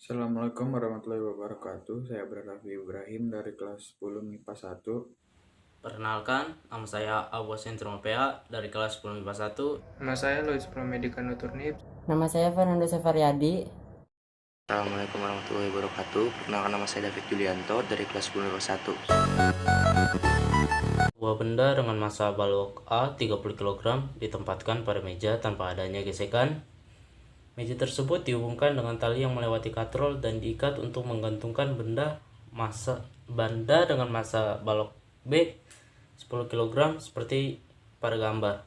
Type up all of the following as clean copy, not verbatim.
Assalamualaikum warahmatullahi wabarakatuh. Saya Raffi Ibrahim dari kelas 10 MIPA 1. Perkenalkan, nama saya Abu Sentrum PA dari kelas 10 MIPA 1. Nama saya Lois Pramedika Nuturnip. Nama saya Fernando Sefaryadi. Assalamualaikum warahmatullahi wabarakatuh. Perkenalkan, nama saya David Julianto dari kelas 10 MIPA 1. Sebuah benda dengan massa balok A 30 kg ditempatkan pada meja tanpa adanya gesekan. Meja tersebut dihubungkan dengan tali yang melewati katrol dan diikat untuk menggantungkan benda dengan massa balok B 10 kg seperti pada gambar.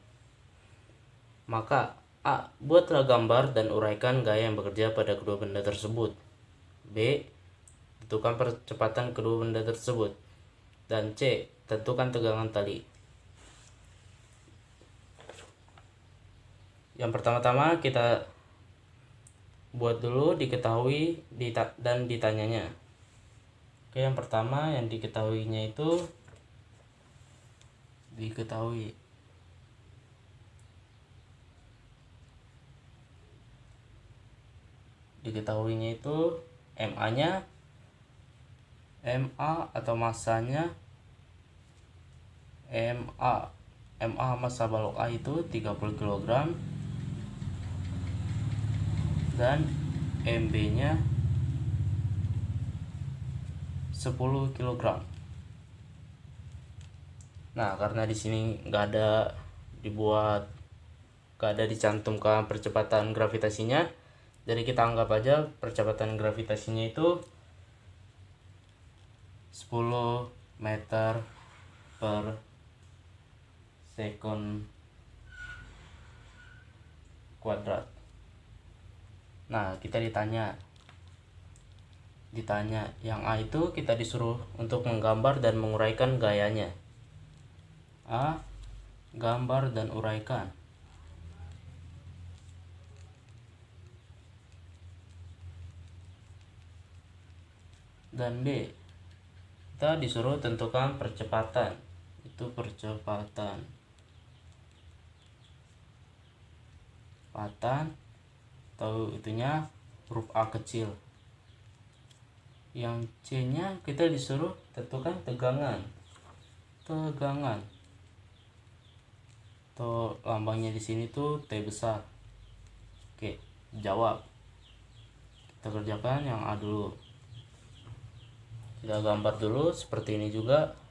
Maka A. Buatlah gambar dan uraikan gaya yang bekerja pada kedua benda tersebut. B. Tentukan percepatan kedua benda tersebut. Dan C. Tentukan tegangan tali. Yang pertama-tama kita buat dulu diketahui dan ditanyanya. Oke, yang pertama yang diketahuinya itu diketahuinya itu MA atau massanya MA massa balok A itu 30 kg dan MB nya 10 kg. Nah, karena di sini nggak ada dicantumkan percepatan gravitasinya, jadi kita anggap aja percepatan gravitasinya itu 10 meter per sekon kuadrat. Nah, kita ditanya yang A itu kita disuruh untuk menggambar dan menguraikan gayanya. A. Gambar dan uraikan. Dan B. Kita disuruh tentukan percepatan. Itu percepatan atau itunya huruf A kecil. Yang C nya kita disuruh tentukan tegangan atau lambangnya di sini tuh T besar. Oke, jawab. Kita kerjakan yang A dulu. Kita gambar dulu seperti ini juga.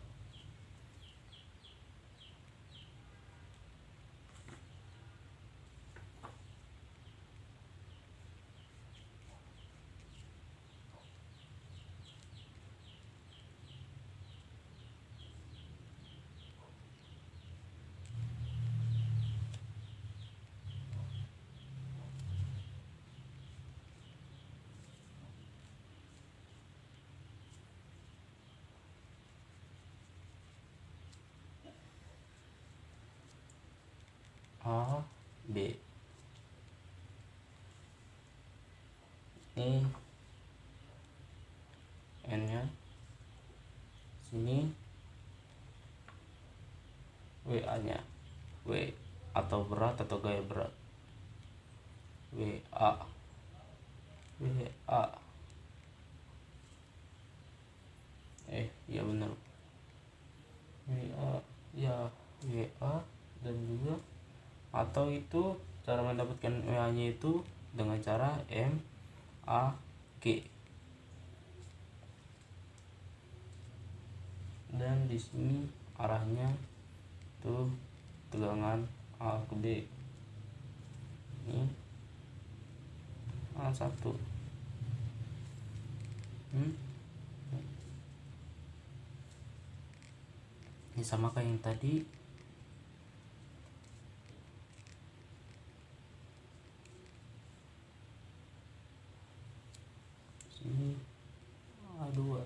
A, B. Ini N nya sini, WA nya W atau berat atau gaya berat. WA ya benar, WA ya WA. Dan juga atau itu cara mendapatkan WA nya itu dengan cara MAG. Dan di sini arahnya tuh tegangan A ke B. Ini A1. Ini sama kayak yang tadi. Sini A2.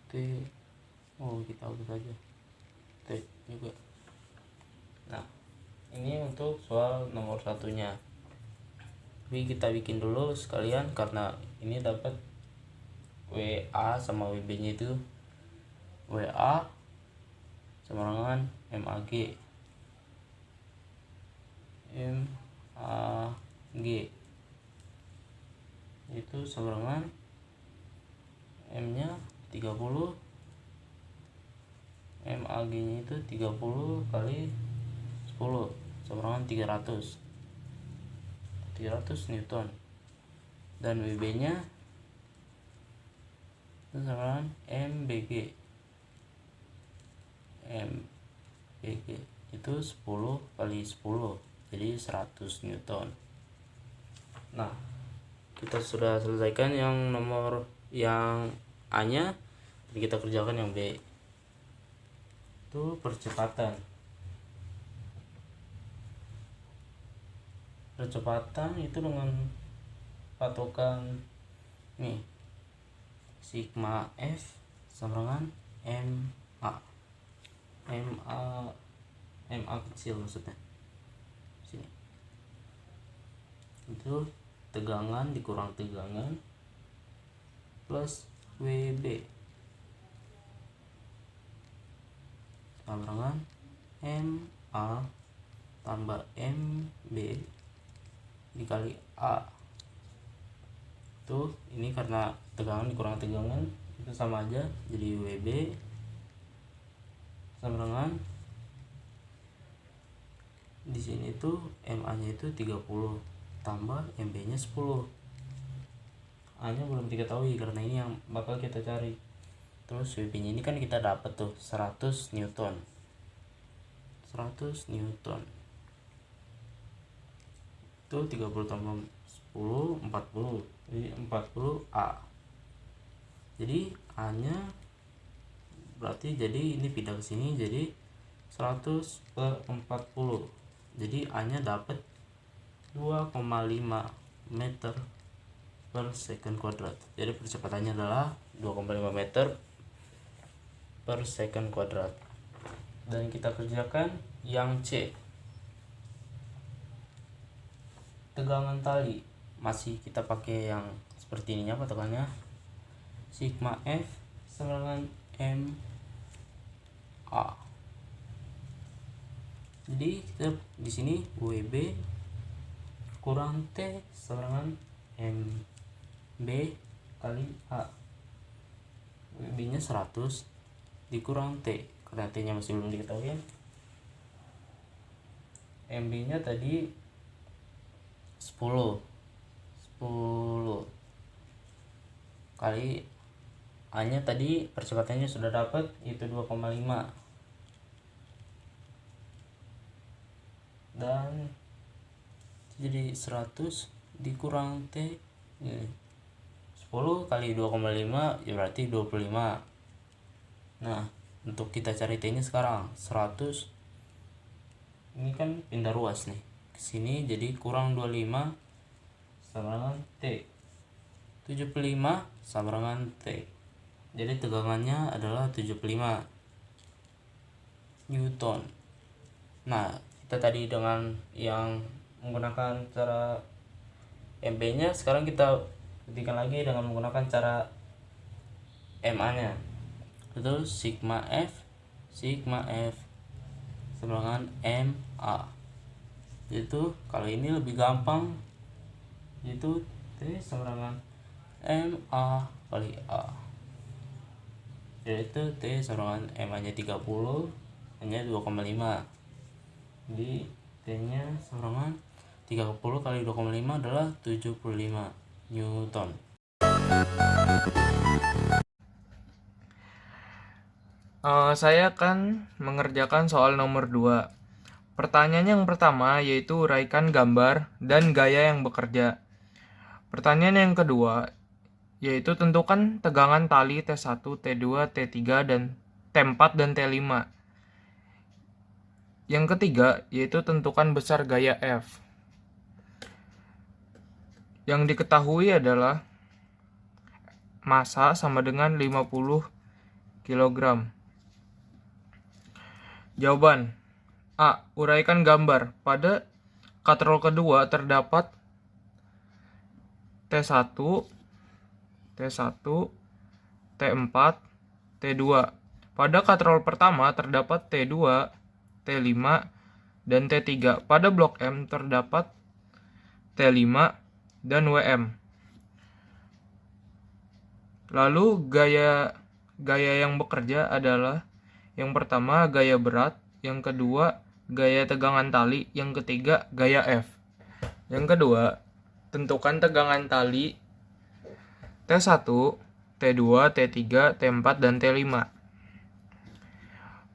T. Kita hapus aja T juga. Nah, ini untuk soal nomor satunya. Tapi kita bikin dulu sekalian karena ini dapat WA sama WB nya itu WA sama dengan MAG G itu sama dengan M nya 30, MAG nya itu 30 kali 10 sama dengan 300 Newton, dan WB nya itu sama dengan MBG itu 10 kali 10 jadi 100 Newton. Nah, kita sudah selesaikan yang nomor yang A nya, jadi kita kerjakan yang B. Itu percepatan itu dengan patokan nih, sigma F sama dengan MA kecil maksudnya sini, itu tegangan dikurang tegangan plus WB sama dengan MA tambah MB dikali A. Tuh, ini karena tegangan dikurang tegangan itu sama aja, jadi WB sama dengan di sini tuh MA nya itu 30 tambah MB nya 10. A nya belum diketahui karena ini yang bakal kita cari. Terus WB nya ini kan kita dapat tuh 100 Newton. Itu 30 tambah 10 40, jadi 40 A. Jadi A nya berarti jadi ini pindah ke sini jadi 100/40. Jadi A nya dapat 2,5 meter per second kuadrat. Jadi percepatannya adalah 2,5 meter per second kuadrat. Dan kita kerjakan yang C. Tegangan tali masih kita pakai yang seperti ininya patokannya, sigma F sama dengan MA. Jadi kita di sini WB kurang T sama dengan MB kali A. WB nya 100 dikurang T karena T nya masih belum diketahui. MB nya tadi 10 kali A nya tadi percepatannya sudah dapat itu 2,5, dan jadi 100 dikurang T ini 10 kali 2,5 ya berarti 25. Nah, untuk kita cari T nya sekarang 100 ini kan pindah ruas nih ke sini, jadi kurang 25 sama dengan T, 75 sama dengan T. Jadi tegangannya adalah 75 Newton. Nah, kita tadi dengan yang menggunakan cara MB nya, sekarang kita buktikan lagi dengan menggunakan cara MA nya. Itu sigma F sama dengan MA. Itu kalau ini lebih gampang, itu T sama dengan MA kali A. Yaitu T sama dengan MA nya 30, hanya 2,5. Jadi T nya sama dengan 30 kali 2,5 adalah 75 Newton. Saya akan mengerjakan soal nomor 2. Pertanyaan yang pertama yaitu uraikan gambar dan gaya yang bekerja. Pertanyaan yang kedua yaitu tentukan tegangan tali T1, T2, T3, dan T4 dan T5. Yang ketiga yaitu tentukan besar gaya F. Yang diketahui adalah massa sama dengan 50 kg. Jawaban A. Uraikan gambar. Pada katrol kedua terdapat T1, T4, T2. Pada katrol pertama terdapat T2, T5, dan T3. Pada blok M terdapat T5, dan WM. Lalu gaya yang bekerja adalah yang pertama gaya berat, yang kedua gaya tegangan tali, yang ketiga gaya F. Yang kedua, tentukan tegangan tali T1, T2, T3, T4, dan T5.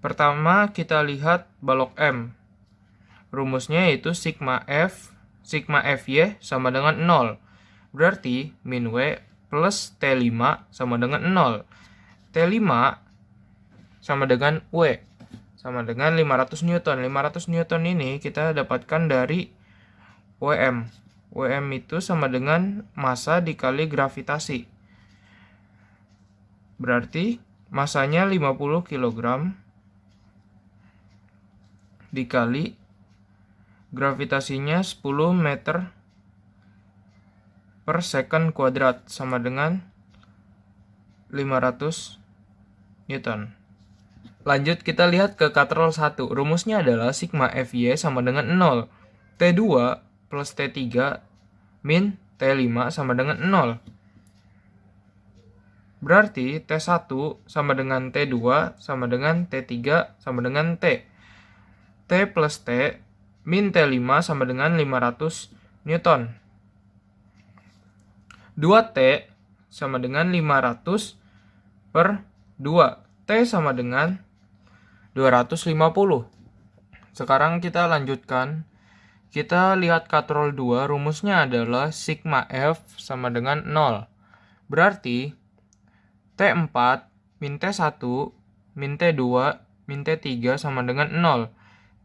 Pertama kita lihat balok M. Rumusnya yaitu sigma Fy sama dengan 0. Berarti min W plus T5 sama dengan 0. T5 sama dengan W sama dengan 500 Newton. 500 Newton ini kita dapatkan dari WM. WM itu sama dengan massa dikali gravitasi. Berarti massanya 50 kg dikali gravitasinya 10 meter per second kuadrat sama dengan 500 Newton. Lanjut kita lihat ke katrol 1. Rumusnya adalah sigma Fy sama dengan 0. T2 plus T3 min T5 sama dengan 0. Berarti T1 sama dengan T2 sama dengan T3 sama dengan T. T plus T min T5 sama dengan 500 Newton. 2T sama dengan 500 per 2. T sama dengan 250. Sekarang kita lanjutkan. Kita lihat katrol 2, rumusnya adalah sigma F sama dengan 0. Berarti T4 min T1 min T2 min T3 sama dengan 0.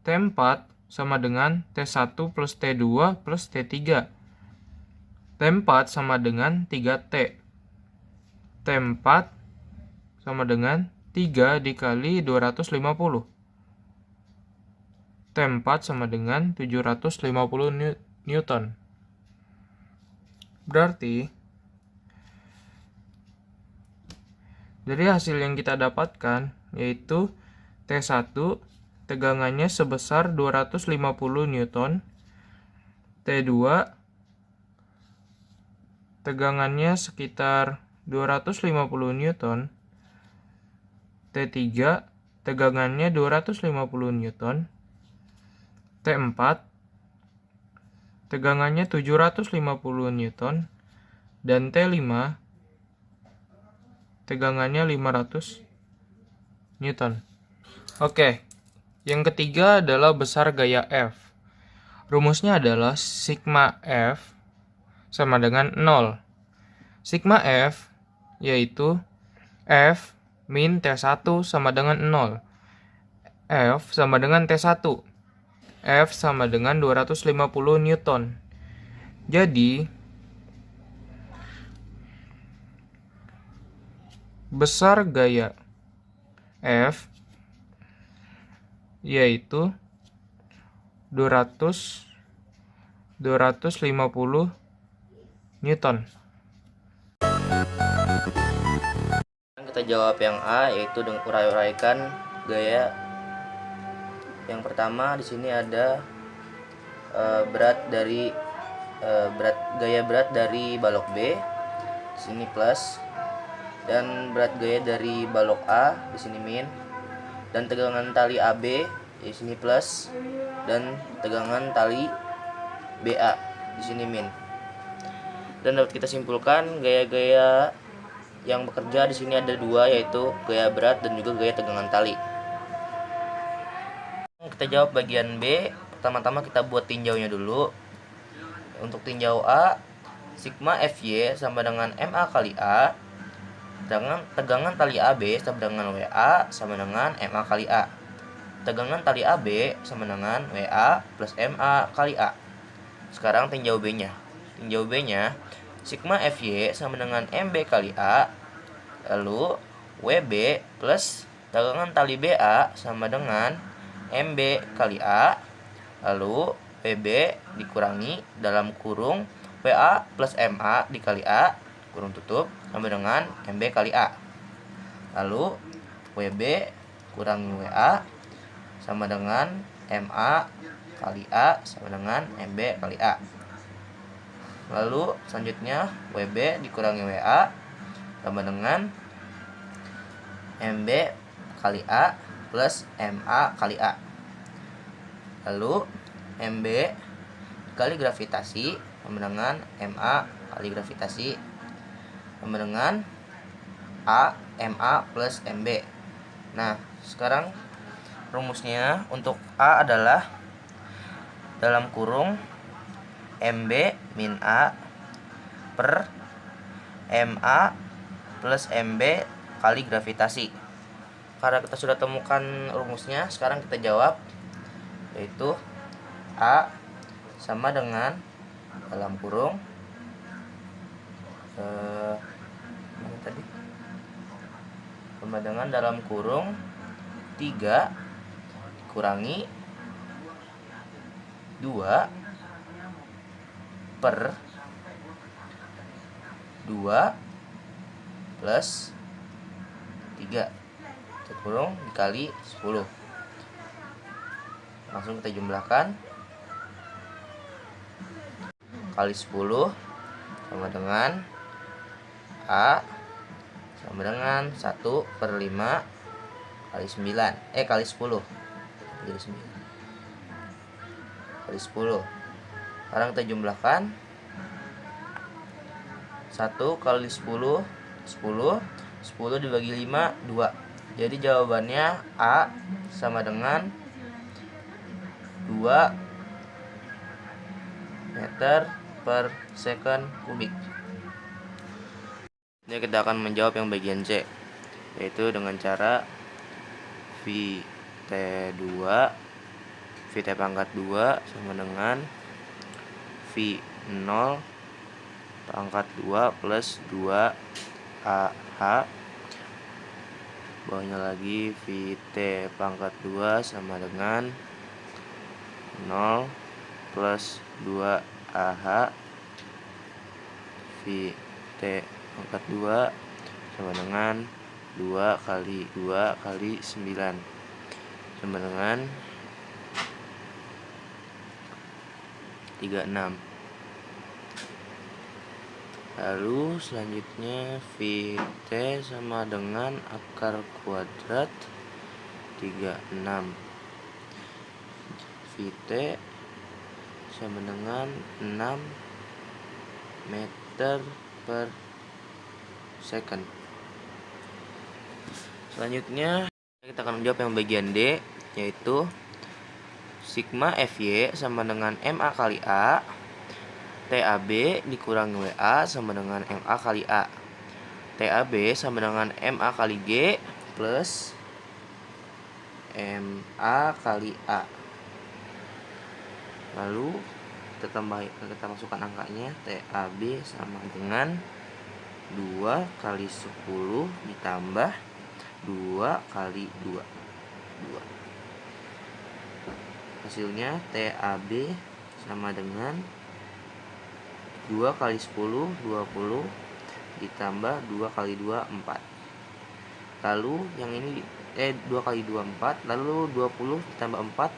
T4 sama dengan T1 plus T2 plus T3. T4 sama dengan 3T. T4 sama dengan 3 dikali 250. T4 sama dengan 750 Newton. Berarti dari hasil yang kita dapatkan yaitu T1 tegangannya sebesar 250 Newton. T2 tegangannya sekitar 250 Newton. T3 tegangannya 250 Newton. T4 tegangannya 750 Newton. Dan T5 tegangannya 500 Newton. Oke, yang ketiga adalah besar gaya F. Rumusnya adalah sigma F sama dengan 0. Sigma F yaitu F min T1 sama dengan 0. F sama dengan T1. F sama dengan 250 Newton. Jadi besar gaya F yaitu 250 Newton. Kita jawab yang A, yaitu dengan urai-uraikan gaya. Yang pertama di sini ada gaya berat dari balok B, di sini plus, dan berat gaya dari balok A, di sini min, dan tegangan tali AB di sini plus, dan tegangan tali BA di sini min. Dan dapat kita simpulkan gaya-gaya yang bekerja di sini ada dua, yaitu gaya berat dan juga gaya tegangan tali. Kita jawab bagian B. Pertama-tama kita buat tinjaunya dulu. Untuk tinjau A, sigma Fy sama dengan MA kali A. Tegangan tali AB sama dengan WA sama dengan MA kali A. Tegangan tali AB sama dengan WA plus MA kali A. Sekarang tinjau B-nya. Tinjau B-nya, sigma Fy sama dengan MB kali A. Lalu WB plus tegangan tali BA sama dengan MB kali A. Lalu WB dikurangi dalam kurung WA plus MA dikali A, kurung tutup, sama dengan MB kali A. Lalu WB kurangi WA sama dengan MA kali A sama dengan MB kali A. Lalu selanjutnya WB dikurangi WA sama dengan MB kali A plus MA kali A. Lalu MB kali gravitasi sama dengan MA kali gravitasi sama dengan A MA plus MB. Nah, sekarang rumusnya untuk A adalah dalam kurung MB min A per MA plus MB kali gravitasi. Karena kita sudah temukan rumusnya, sekarang kita jawab, yaitu A sama dengan dalam kurung mana tadi? Sama dengan dalam kurung 3 dikurangi 2 per 2 plus 3 kurung dikali 10. Langsung kita jumlahkan. Kali 10 sama dengan A sama dengan 1 per 5 kali 9 kali 10 jadi 9 kali 10. Sekarang kita jumlahkan. 1 kali 10 10 10 dibagi 5 2. Jadi jawabannya A sama dengan 2 meter per second kubik. Ini kita akan menjawab yang bagian C, yaitu dengan cara VT2 VT pangkat 2 sama dengan V0 pangkat 2 plus 2AH. Bawahnya lagi VT pangkat 2 sama dengan 0 plus 2AH. VT pangkat 2 sama dengan 2 kali 2 kali 9 sama dengan 36. Lalu selanjutnya VT sama dengan akar kuadrat 36. VT sama dengan 6 meter per second. Selanjutnya kita akan menjawab yang bagian D, yaitu sigma FY sama dengan MA kali A, TAB dikurangi WA sama dengan MA kali A. TAB sama dengan MA kali G plus MA kali A. Lalu kita masukkan angkanya. TAB sama dengan 2 kali 10 ditambah 2 kali 2. Hasilnya TAB sama dengan 2 kali 10 20 ditambah 2 kali 2 4. Lalu yang ini 2 kali 2 4, lalu 20 ditambah 4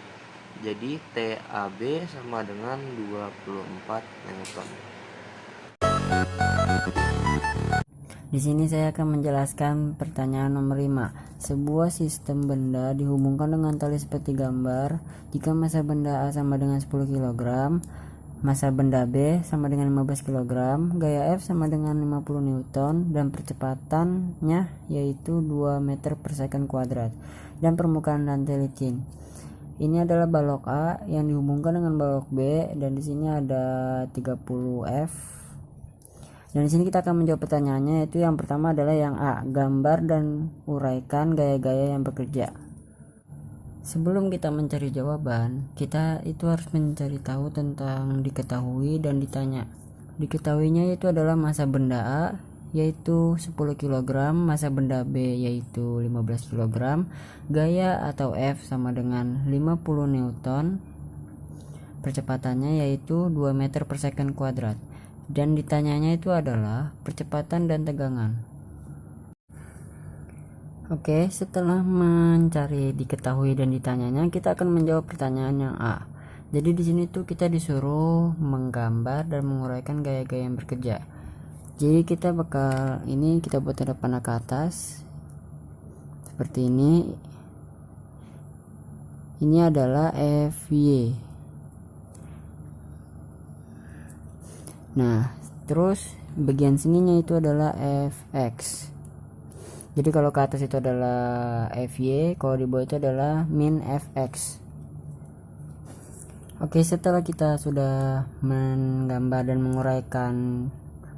jadi TAB sama dengan 24 Newton. Di sini saya akan menjelaskan pertanyaan nomor 5. Sebuah sistem benda dihubungkan dengan tali seperti gambar. Jika massa benda A sama dengan 10 kg, massa benda B sama dengan 15 kg, gaya F sama dengan 50 Newton, dan percepatannya yaitu 2 meter per second kuadrat, dan permukaan lantai licin. Ini adalah balok A yang dihubungkan dengan balok B, dan di sini ada 30 F. Dan di sini kita akan menjawab pertanyaannya, yaitu yang pertama adalah yang A, gambar dan uraikan gaya-gaya yang bekerja. Sebelum kita mencari jawaban, kita itu harus mencari tahu tentang diketahui dan ditanya. Diketahuinya yaitu adalah massa benda A yaitu 10 kg, massa benda B yaitu 15 kg, gaya atau F sama dengan 50 Newton, percepatannya yaitu 2 meter per second kuadrat, dan ditanyanya itu adalah percepatan dan tegangan. Oke, setelah mencari diketahui dan ditanyanya, kita akan menjawab pertanyaan yang A. Jadi di sini tuh kita disuruh menggambar dan menguraikan gaya-gaya yang bekerja. Jadi kita buat tanda panah ke atas seperti ini. Ini adalah FY. Nah, terus bagian sininya itu adalah FX. Jadi kalau ke atas itu adalah FY, kalau di bawah itu adalah min FX. Oke, setelah kita sudah menggambar dan menguraikan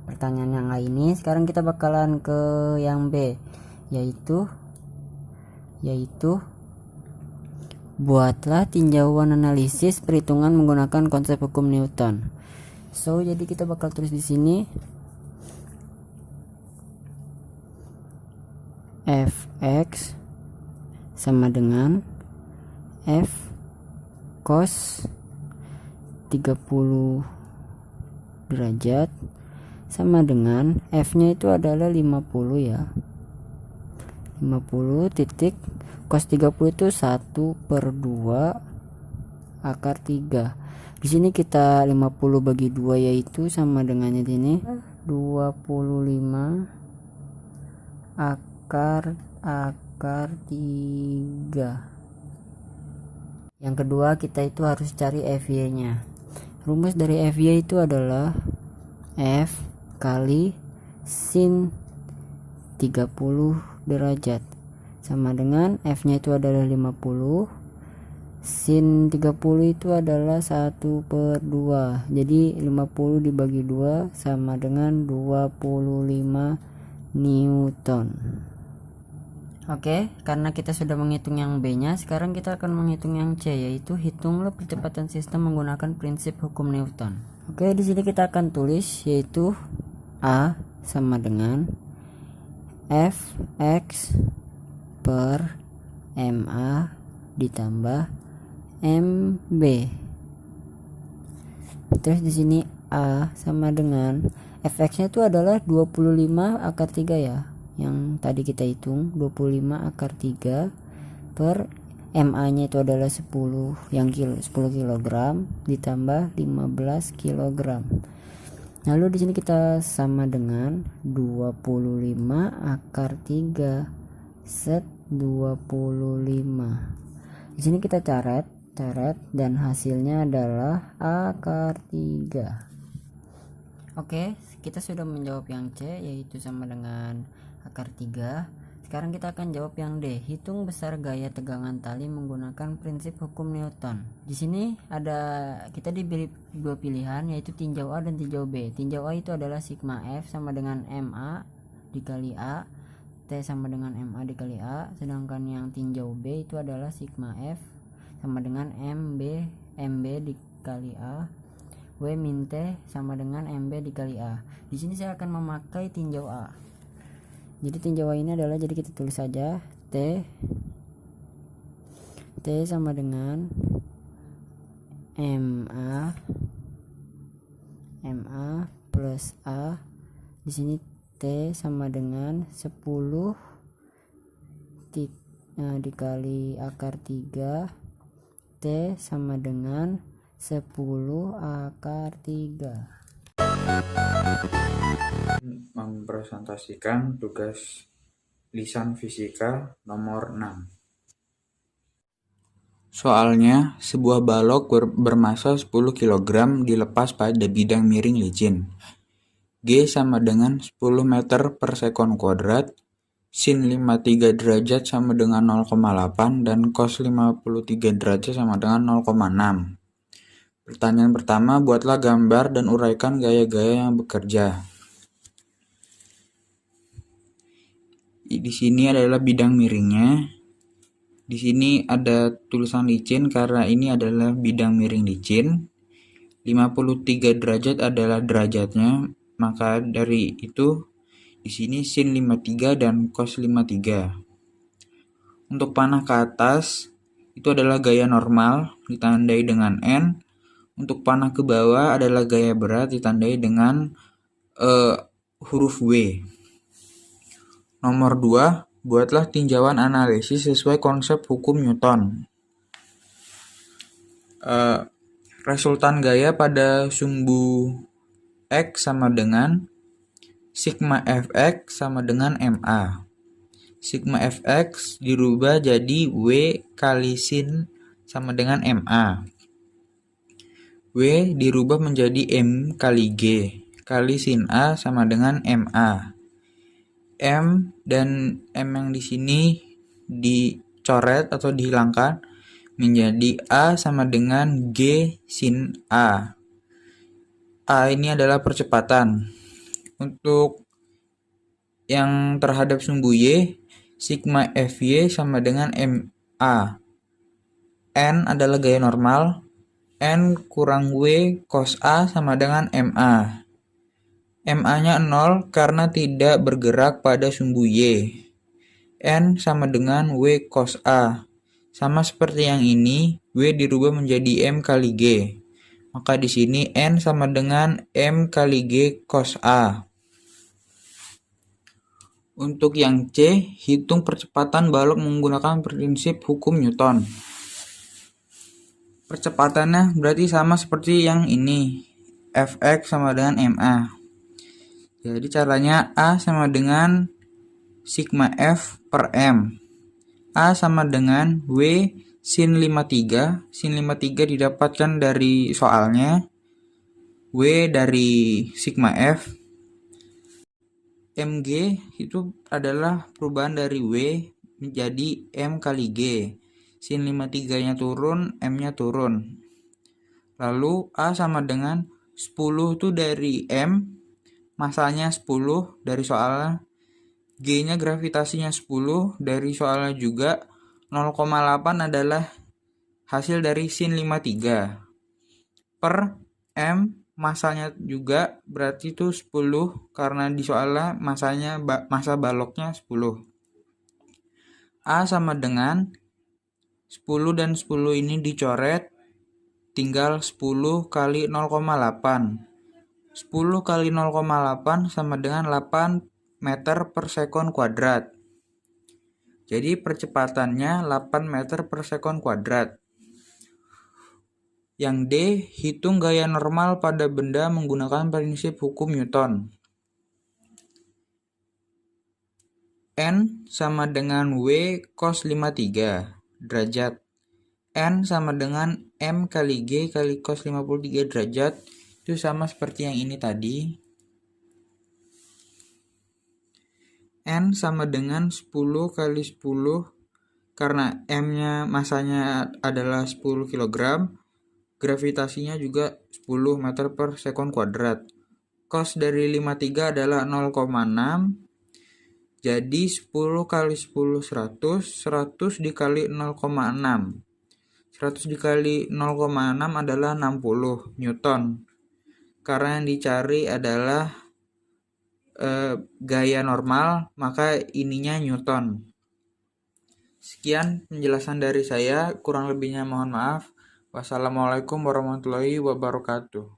pertanyaan yang A ini, sekarang kita bakalan ke yang B, yaitu buatlah tinjauan analisis perhitungan menggunakan konsep hukum Newton. So, jadi kita bakal tulis di sini Fx sama dengan F cos 30 derajat sama dengan F nya itu adalah 50 ya, 50 titik cos 30 itu 1/2 akar 3. Di sini kita 50 bagi 2 yaitu sama dengannya di sini 25 akar 3. Yang kedua kita itu harus cari FY nya. Rumus dari FY itu adalah F kali sin 30 derajat sama dengan F nya itu adalah 50, sin 30 itu adalah 1/2. Jadi 50 dibagi 2 sama dengan 25 Newton. Oke, karena kita sudah menghitung yang B nya, sekarang kita akan menghitung yang C, yaitu hitunglah percepatan sistem menggunakan prinsip hukum Newton. Oke, di sini kita akan tulis yaitu A sama dengan Fx per MA ditambah MB. Terus di sini A sama dengan Fx nya itu adalah 25 akar 3 ya, yang tadi kita hitung 25 akar 3 per MA nya itu adalah 10 kg ditambah 15 kg. Lalu di sini kita sama dengan 25 akar 3 set 25. Di sini kita caret dan hasilnya adalah akar 3. Oke, kita sudah menjawab yang C yaitu sama dengan akar 3. Sekarang kita akan jawab yang D, hitung besar gaya tegangan tali menggunakan prinsip hukum Newton. Di sini kita diberi dua pilihan yaitu tinjau A dan tinjau B. Tinjau A itu adalah sigma F sama dengan MA dikali A, T sama dengan MA dikali A, sedangkan yang tinjau B itu adalah sigma F sama dengan MB dikali A, W min T sama dengan MB dikali A. Di sini saya akan memakai tinjau A. Jadi tinjau A ini adalah, jadi kita tulis saja T sama dengan MA plus A. Di sini T sama dengan 10 dikali akar 3, T sama dengan 10 akar 3. Mempresentasikan tugas lisan fisika nomor 6. Soalnya, sebuah balok bermassa 10 kg dilepas pada bidang miring licin. G sama dengan 10 meter per sekon kuadrat, sin 53 derajat sama dengan 0,8, dan cos 53 derajat sama dengan 0,6. Pertanyaan pertama, buatlah gambar dan uraikan gaya-gaya yang bekerja. Di sini adalah bidang miringnya. Di sini ada tulisan licin karena ini adalah bidang miring licin. 53 derajat adalah derajatnya, maka dari itu di sini sin 53 dan cos 53. Untuk panah ke atas itu adalah gaya normal ditandai dengan N. Untuk panah ke bawah adalah gaya berat ditandai dengan huruf W. Nomor 2, buatlah tinjauan analisis sesuai konsep hukum Newton. resultan gaya pada sumbu X sama dengan sigma Fx sama dengan MA. Sigma Fx dirubah jadi W kali sin sama dengan MA. W dirubah menjadi M kali G kali sin A sama dengan MA. M dan M yang di sini dicoret atau dihilangkan menjadi A sama dengan G sin A. A ini adalah percepatan. Untuk yang terhadap sumbu Y, sigma Fy sama dengan MA. N adalah gaya normal. N kurang W cos A sama dengan MA. MA-nya 0 karena tidak bergerak pada sumbu Y. N sama dengan W cos A. Sama seperti yang ini, W dirubah menjadi M kali G. Maka di sini N sama dengan M kali G cos A. Untuk yang C, hitung percepatan balok menggunakan prinsip hukum Newton. Percepatannya berarti sama seperti yang ini. Fx sama dengan MA. Jadi caranya A sama dengan sigma F per M. A sama dengan W sin 53. Sin 53 didapatkan dari soalnya. W dari sigma F. Mg itu adalah perubahan dari W menjadi M kali G. Sin 53-nya turun, M-nya turun. Lalu A sama dengan 10 itu dari M, masanya 10 dari soalnya. G-nya gravitasinya 10 dari soalnya juga. 0,8 adalah hasil dari sin 53 per M, masanya juga berarti itu 10 karena di soalnya masa baloknya 10. A sama dengan 10 dan 10 ini dicoret, tinggal 10 kali 0,8. 10 kali 0,8 sama dengan 8 meter per sekon kuadrat. Jadi percepatannya 8 meter per sekon kuadrat. Yang D, hitung gaya normal pada benda menggunakan prinsip hukum Newton. N sama dengan W cos 53 derajat. N sama dengan M kali G kali cos 53 derajat. Itu sama seperti yang ini tadi. N sama dengan 10 kali 10 karena M-nya masanya adalah 10 kg, gravitasinya juga 10 meter per sekon kuadrat. Cos dari 53 adalah 0,6. Jadi 10 kali 10 100, 100 dikali 0,6. 100 dikali 0,6 adalah 60 Newton. Karena yang dicari adalah gaya normal, maka ininya Newton. Sekian penjelasan dari saya, kurang lebihnya mohon maaf. Wassalamualaikum warahmatullahi wabarakatuh.